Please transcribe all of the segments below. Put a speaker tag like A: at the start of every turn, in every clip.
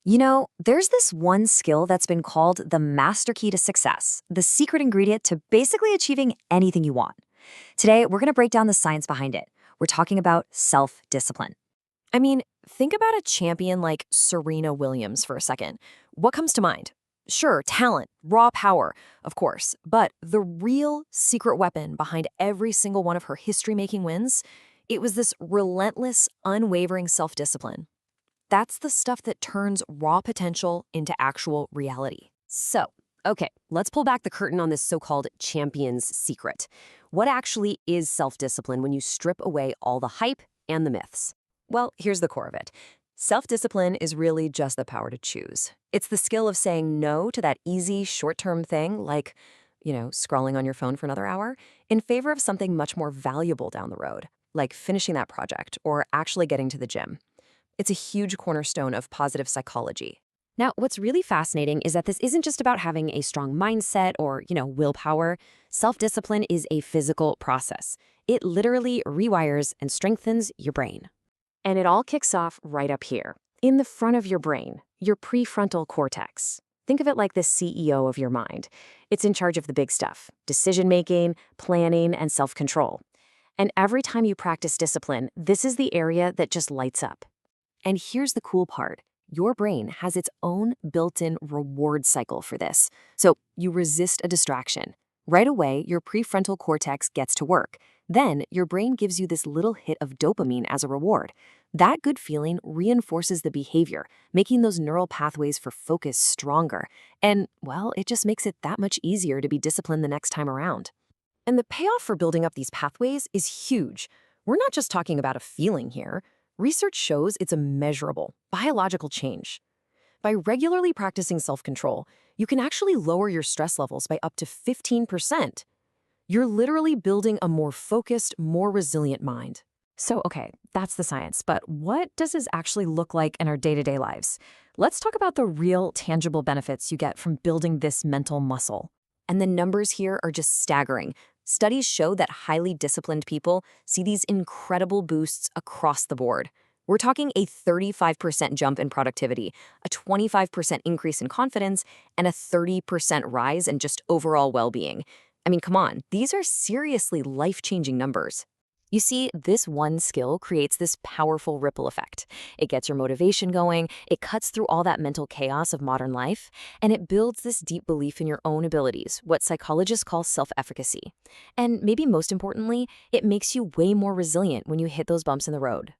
A: There's this one skill that's been called the master key to success, the secret ingredient to basically achieving anything you want. Today, we're going to break down the science behind it. We're talking about self-discipline.
B: I mean, think about a champion like Serena Williams for a second. What comes to mind? Sure, talent, raw power, of course, but the real secret weapon behind every single one of her history-making wins, it was this relentless, unwavering self-discipline. That's the stuff that turns raw potential into actual reality.
C: So, okay, let's pull back the curtain on this so-called champion's secret. What actually is self-discipline when you strip away all the hype and the myths? Well, here's the core of it. Self-discipline is really just the power to choose. It's the skill of saying no to that easy, short-term thing like, scrolling on your phone for another hour, in favor of something much more valuable down the road, like finishing that project or actually getting to the gym. It's a huge cornerstone of positive psychology. Now, what's really fascinating is that this isn't just about having a strong mindset or, willpower. Self-discipline is a physical process. It literally rewires and strengthens your brain. And it all kicks off right up here, in the front of your brain, your prefrontal cortex. Think of it like the CEO of your mind. It's in charge of the big stuff, decision-making, planning, and self-control. And every time you practice discipline, this is the area that just lights up. And here's the cool part. Your brain has its own built-in reward cycle for this. So you resist a distraction. Right away, your prefrontal cortex gets to work. Then your brain gives you this little hit of dopamine as a reward. That good feeling reinforces the behavior, making those neural pathways for focus stronger. And, well, it just makes it that much easier to be disciplined the next time around. And the payoff for building up these pathways is huge. We're not just talking about a feeling here. Research shows it's a measurable, biological change. By regularly practicing self-control, you can actually lower your stress levels by up to 15%. You're literally building a more focused, more resilient mind. So, okay, that's the science, but what does this actually look like in our day-to-day lives? Let's talk about the real, tangible benefits you get from building this mental muscle. And the numbers here are just staggering. Studies show that highly disciplined people see these incredible boosts across the board. We're talking a 35% jump in productivity, a 25% increase in confidence, and a 30% rise in just overall well-being. I mean, come on, these are seriously life-changing numbers. You see, this one skill creates this powerful ripple effect. It gets your motivation going, it cuts through all that mental chaos of modern life, and it builds this deep belief in your own abilities, what psychologists call self-efficacy. And maybe most importantly, it makes you way more resilient when you hit those bumps in the road.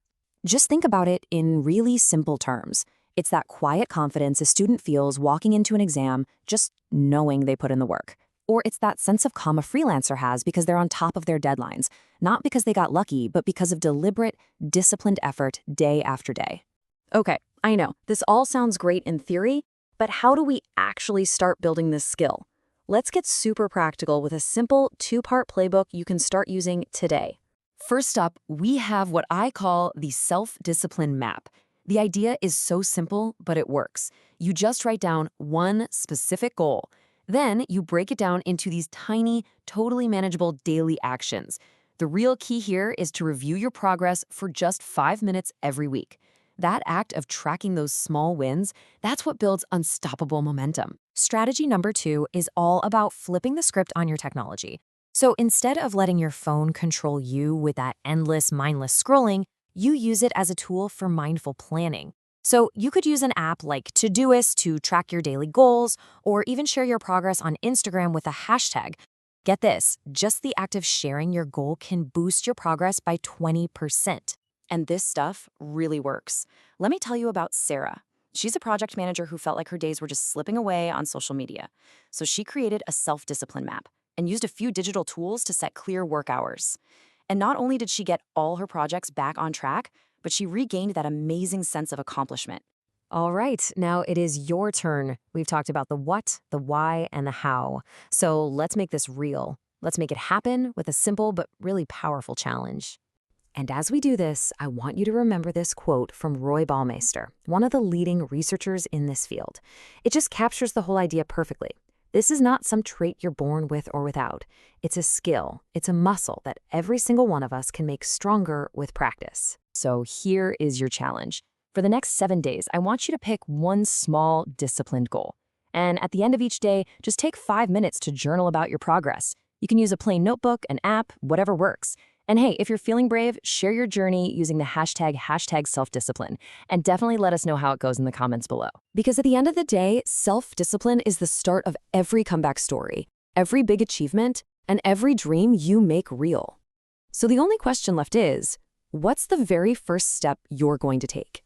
C: Just think about it in really simple terms. It's that quiet confidence a student feels walking into an exam, just knowing they put in the work. Or it's that sense of calm a freelancer has because they're on top of their deadlines, not because they got lucky, but because of deliberate, disciplined effort day after day. Okay, I know, this all sounds great in theory, but how do we actually start building this skill? Let's get super practical with a simple 2-part playbook you can start using today. First up, we have what I call the self-discipline map. The idea is so simple, but it works. You just write down one specific goal. Then you break it down into these tiny, totally manageable daily actions. The real key here is to review your progress for just 5 minutes every week. That act of tracking those small wins, that's what builds unstoppable momentum. Strategy number 2 is all about flipping the script on your technology. So instead of letting your phone control you with that endless, mindless scrolling, you use it as a tool for mindful planning. So you could use an app like Todoist to track your daily goals, or even share your progress on Instagram with a hashtag. Get this, just the act of sharing your goal can boost your progress by 20%. And this stuff really works. Let me tell you about Sarah. She's a project manager who felt like her days were just slipping away on social media. So she created a self-discipline map and used a few digital tools to set clear work hours. And not only did she get all her projects back on track, but she regained that amazing sense of accomplishment. All right, now it is your turn. We've talked about the what, the why, and the how. So let's make this real. Let's make it happen with a simple but really powerful challenge. And as we do this, I want you to remember this quote from Roy Baumeister, one of the leading researchers in this field. It just captures the whole idea perfectly. This is not some trait you're born with or without. It's a skill. It's a muscle that every single one of us can make stronger with practice. So here is your challenge.
B: For the next 7 days, I want you to pick one small, disciplined goal. And at the end of each day, just take 5 minutes to journal about your progress. You can use a plain notebook, an app, whatever works. And hey, if you're feeling brave, share your journey using the hashtag self-discipline. And definitely let us know how it goes in the comments below. Because at the end of the day, self-discipline is the start of every comeback story, every big achievement, and every dream you make real. So the only question left is, what's the very first step you're going to take?